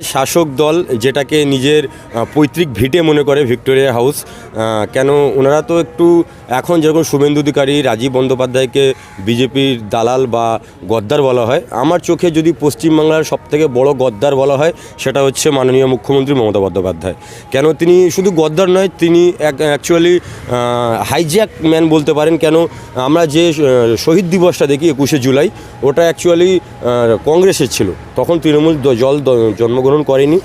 শাসক দল যেটাকে নিজের পৈতৃক ভিটে মনে করে ভিক্টোরিয়া হাউস, কেন ওনারা তো একটু এখন যেরকম শুভেন্দু অধিকারী, রাজীব বন্দ্যোপাধ্যায়কে বিজেপির দালাল বা গদ্দার বলা হয়, আমার চোখে যদি পশ্চিমবাংলার সবথেকে বড় গদ্দার বলা হয় সেটা হচ্ছে মাননীয় মুখ্যমন্ত্রী মমতা বন্দ্যোপাধ্যায়। কেন তিনি শুধু গদ্দার নয়, তিনি অ্যাকচুয়ালি হাইজ্যাক ম্যান বলতে পারেন। কেন আমরা যে শহীদ দিবসটা দেখি 21শে জুলাই, ওটা অ্যাকচুয়ালি কংগ্রেসের ছিল, তখন তৃণমূল জন্মগ্রহণ করেনি।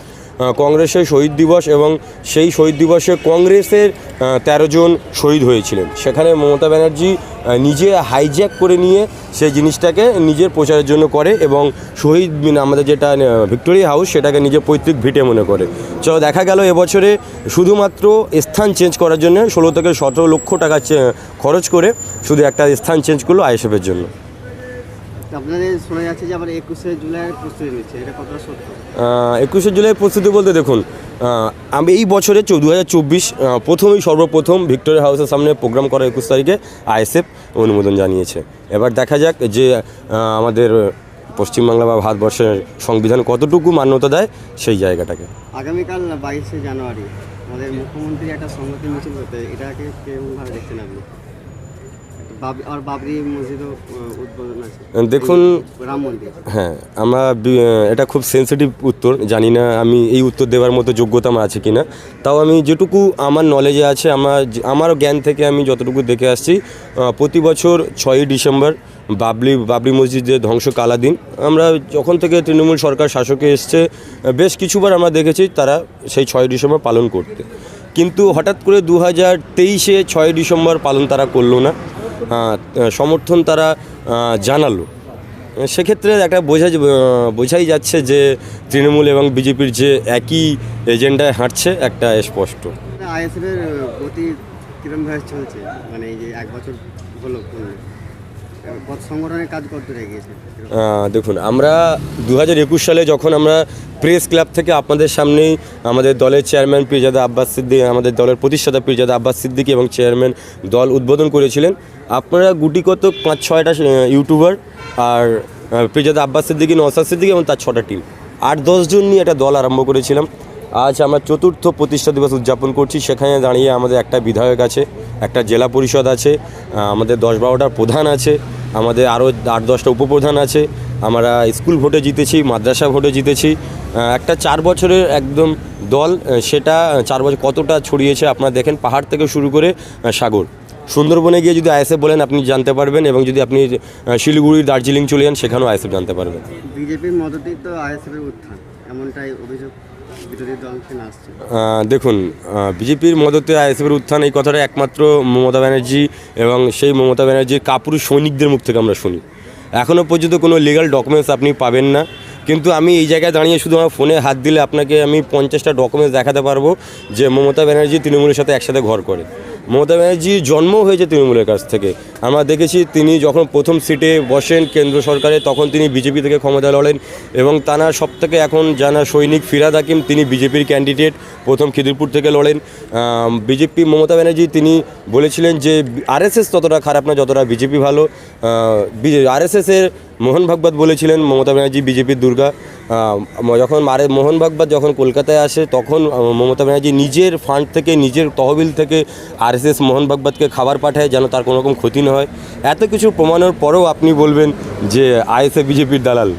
কংগ্রেসের শহীদ দিবস এবং সেই শহীদ দিবসে কংগ্রেসের 13 জন শহীদ হয়েছিলেন। সেখানে মমতা ব্যানার্জি নিজে হাইজ্যাক করে নিয়ে সেই জিনিসটাকে নিজের প্রচারের জন্য করে এবং শহীদ আমাদের যেটা ভিক্টোরিয়া হাউস সেটাকে নিজের পৈতৃক ভিটে মনে করে। চলো দেখা গেল এবছরে শুধুমাত্র স্থান চেঞ্জ করার জন্য 16 থেকে 17 লক্ষ টাকা খরচ করে শুধু একটা স্থান চেঞ্জ করলো আইএসএফের জন্য। আপনাদের শোনা যাচ্ছে যে আবার 21শে জুলাইয়ের প্রস্তুতি নিচ্ছে, এটা কতটা সত্য? 21শে জুলাইয়ের প্রস্তুতি বলতে দেখুন, আমি এই বছরে 2024 সর্বপ্রথম ভিক্টোরিয়া হাউসের সামনে প্রোগ্রাম করা 21 তারিখে আইএসএফ অনুমোদন জানিয়েছে। এবার দেখা যাক যে আমাদের পশ্চিমবাংলা বা ভারতবর্ষের সংবিধান কতটুকু মান্যতা দেয় সেই জায়গাটাকে। আগামীকাল 22শে জানুয়ারি আমাদের মুখ্যমন্ত্রী একটা সংহতি মিছিল করতে, এটাকে কেমনভাবে দেখছেন আপনি? আর বাবরি মসজিদও উদ্বোধন আছে, দেখুন রাম মন্দির। হ্যাঁ, আমরা এটা খুব সেন্সিটিভ উত্তর, জানি না আমি এই উত্তর দেওয়ার মতো যোগ্যতা আমার আছে কি না। তাও আমি যেটুকু আমার নলেজে আছে, আমার জ্ঞান থেকে আমি যতটুকু দেখে আসছি, প্রতি বছর 6ই ডিসেম্বর বাবরি মসজিদের ধ্বংসকালা দিন আমরা যখন থেকে তৃণমূল সরকার শাসকে এসছে বেশ কিছুবার আমরা দেখেছি তারা সেই 6ই ডিসেম্বর পালন করতে। কিন্তু হঠাৎ করে 2023-এ 6ই ডিসেম্বর পালন তারা করলো না, সমর্থন তারা জানালো। সেক্ষেত্রে একটা বোঝাই যাচ্ছে যে তৃণমূল এবং বিজেপির যে একই এজেন্ডায় হাঁটছে একটা স্পষ্ট। আইএসএফের গতি কীরকমভাবে চলছে, মানে এই যে 1 বছর হলো সংগঠনের কাজ করতে গিয়েছে? দেখুন, আমরা 2021 সালে যখন আমরা প্রেস ক্লাব থেকে আপনাদের সামনেই আমাদের দলের চেয়ারম্যান পীরজাদা আব্বাস সিদ্দিকী, আমাদের দলের প্রতিষ্ঠাতা পীরজাদা আব্বাস সিদ্দিকী এবং চেয়ারম্যান দল উদ্বোধন করেছিলেন, আপনারা গুটি কত 5-6টা ইউটিউবার আর পীরজাদা আব্বাস সিদ্দিকী, নওশাদ সিদ্দিকী এবং তার 6টা টিম, 8-10 জন নিয়ে একটা দল আরম্ভ করেছিলাম। আজ আমরা 4র্থ প্রতিষ্ঠা দিবস উদযাপন করছি। সেখানে দাঁড়িয়ে আমাদের একটা বিধায়ক আছে, একটা জেলা পরিষদ আছে, আমাদের 10-12টা প্রধান আছে, আমাদের আরও 8-10টা উপপ্রধান আছে। আমরা স্কুল ভোটে জিতেছি, মাদ্রাসা ভোটে জিতেছি। একটা 4 বছরের একদম দল, সেটা 4 বছর কতটা ছড়িয়েছে আপনারা দেখেন, পাহাড় থেকে শুরু করে সাগর। সুন্দরবনে গিয়ে যদি আইএসএফ বলেন আপনি জানতে পারবেন, এবং যদি আপনি শিলিগুড়ি, দার্জিলিং চলে যান সেখানেও আইএসএফ জানতে পারবেন। বিজেপির মদতেই তো আইএসএফের উত্থান, এমনটাই অভিযোগ বিরোধী দল থেকে আসছে। দেখুন, বিজেপির মদতে আইএসএফের উত্থান, এই কথাটা একমাত্র মমতা ব্যানার্জি এবং সেই মমতা ব্যানার্জির কাপুরুষ সৈনিকদের মুখ থেকে আমরা শুনি। এখনও পর্যন্ত কোনো লিগাল ডকুমেন্টস আপনি পাবেন না, কিন্তু আমি এই জায়গায় দাঁড়িয়ে শুধু আমার ফোনে হাত দিলে আপনাকে আমি 50টা ডকুমেন্টস দেখাতে পারবো যে মমতা ব্যানার্জি তৃণমূলের সাথে একসাথে ঘর করে। মমতা ব্যানার্জি জন্ম হয়েছে তৃণমূলের কাছ থেকে। আমরা দেখেছি তিনি যখন প্রথম সিটে বসেন কেন্দ্র সরকারে, তখন তিনি বিজেপি থেকে ক্ষমতা লড়েন এবং তার সবথেকে এখন জানা সৈনিক ফিরহাদ হাকিম, তিনি বিজেপির ক্যান্ডিডেট, প্রথম খিদিরপুর থেকে লড়েন। বিজেপি মমতা ব্যানার্জি তিনি বলেছিলেন যে আরএসএস ততটা খারাপ না যতটা বিজেপি ভালো। আরএসএসের মোহন ভাগবত বলেছিলেন মমতা ব্যানার্জি বিজেপির দুর্গা। যখন মোহন ভাগবত যখন কলকাতায় আসে তখন মমতা ব্যানার্জি নিজের ফান্ড থেকে, নিজের তহবিল থেকে আরএসএস মোহন ভাগবতকে খাবার পাঠায় যেন তার কোনো রকম ক্ষতি না হয়। এত কিছু প্রমাণের পরেও আপনি বলবেন যে আইএসএফ বিজেপির দালাল।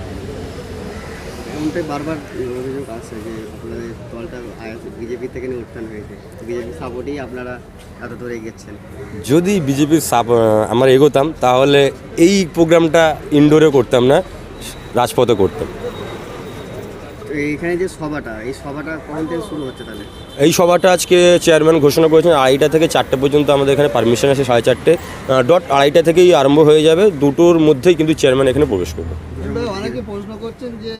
এমনটাই বারবার অভিযোগ আছে যে আপনাদের দলটা আইএসএফ বিজেপি থেকে উত্থান হয়েছে, বিজেপি সাপোর্টেই আপনারা এত দূরে এগিয়েছেন। যদি বিজেপির আমরা এগোতাম তাহলে এই প্রোগ্রামটা ইনডোরে করতাম না, রাজপথে করতাম। এইখানে যে সভাটা, এই সভাটা কখন থেকে শুরু হচ্ছে তাহলে? এই সভাটা আজকে চেয়ারম্যান ঘোষণা করেছেন 2:30 থেকে 4টে পর্যন্ত আমাদের এখানে পারমিশন আছে, 4:30 2:30 থেকেই আরম্ভ হয়ে যাবে। 2টোর মধ্যেই কিন্তু চেয়ারম্যান এখানে প্রবেশ করবে। অনেকে প্রশ্ন করছেন যে